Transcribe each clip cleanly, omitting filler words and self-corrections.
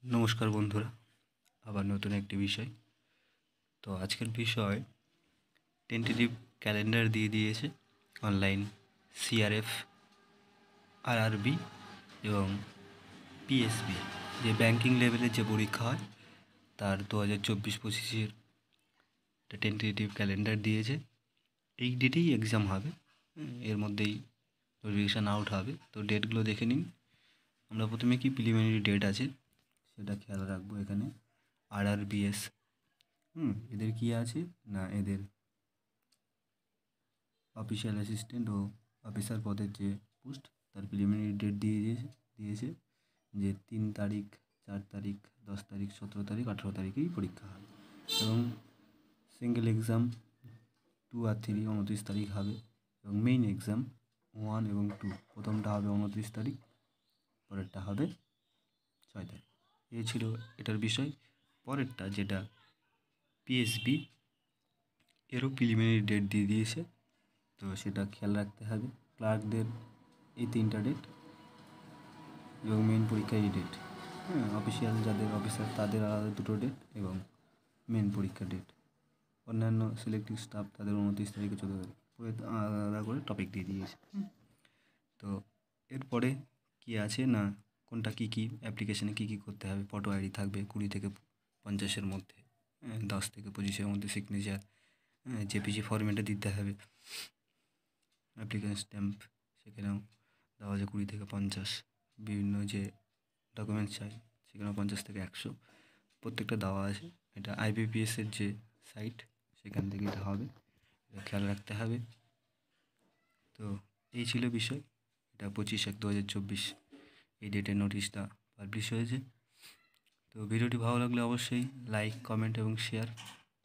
নমস্কার বন্ধুরা, আবার নতুন একটি বিষয়। তো আজকের বিষয় টেন্টেটিভ ক্যালেন্ডার দিয়ে দিয়েছে অনলাইন সিআরএফ, আরআরবি এবং পিএসবি, যে ব্যাংকিং লেভেলের যে পরীক্ষা হয় তার 2024-25-এর একটা টেন্টেটিভ ক্যালেন্ডার দিয়েছে। এই ডেটেই এক্সাম হবে, এর মধ্যেই নোটিফিকেশান আউট হবে। তো ডেটগুলো দেখে নিন। আমরা প্রথমে কি প্রিলিমিনারি ডেট আছে সেটা খেয়াল রাখবো। এখানে আরআরবিএস, এদের কি আছে না, এদের অফিসিয়াল অ্যাসিস্ট্যান্ট ও অফিসার পদের যে পোস্ট তার প্রিলিমিনারি ডেট দিয়েছে যে 3 তারিখ, 4 তারিখ, 10 তারিখ, 17 তারিখ, 18 তারিখেই পরীক্ষা হবে। এবং সিঙ্গেল এক্সাম 2 আর 3 29 তারিখ হবে। এবং মেইন এক্সাম 1 এবং 2, প্রথমটা হবে 29 তারিখ, পরেরটা হবে 6 তারিখ। এই ছিল এটার বিষয়। পরেরটা যেটা পিএসবি, এরও প্রিলিমিনারি ডেট দিয়ে দিয়েছে, তো সেটা খেয়াল রাখতে হবে। ক্লার্কদের এই 3টা ডেট এবং মেন পরীক্ষার এই ডেট। অফিসিয়াল যাদের অফিসার তাদের আলাদা 2টো ডেট এবং মেন পরীক্ষার ডেট। অন্যান্য সিলেক্টিভ স্টাফ তাদের 29 তারিখে 14 তারিখ করে আলাদা করে টপিক দিয়ে দিয়েছে। তো এরপরে কি আছে না, কোনটা কী কী অ্যাপ্লিকেশানে কী কী করতে হবে। ফটো আইডি থাকবে 20 থেকে 50-এর মধ্যে, 10 থেকে 25-এর মধ্যে সিগনেচার জেপিজি ফরম্যাটে দিতে হবে। অ্যাপ্লিকেশন স্ট্যাম্প সেখানেও দেওয়া আছে 20 থেকে 50। বিভিন্ন যে ডকুমেন্টস চাই সেখানেও 50 থেকে 100 প্রত্যেকটা দেওয়া আছে। এটা আইবিপিএসের যে সাইট সেখান থেকে এটা হবে, এটা খেয়াল রাখতে হবে। তো এই ছিল বিষয়। এটা 25/1/2024 এই ডেটের নোটিশটা পাবলিশ হয়েছে। তো ভিডিওটি ভালো লাগলে অবশ্যই লাইক, কমেন্ট এবং শেয়ার,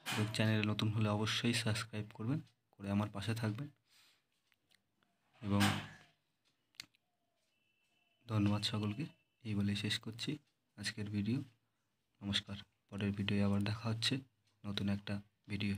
এবং চ্যানেলে নতুন হলে অবশ্যই সাবস্ক্রাইব করবেন, করে আমার পাশে থাকবেন। এবং ধন্যবাদ সকলকে, এই বলে শেষ করছি আজকের ভিডিও। নমস্কার, পরের ভিডিওয়ে আবার দেখা হচ্ছে নতুন একটা ভিডিও।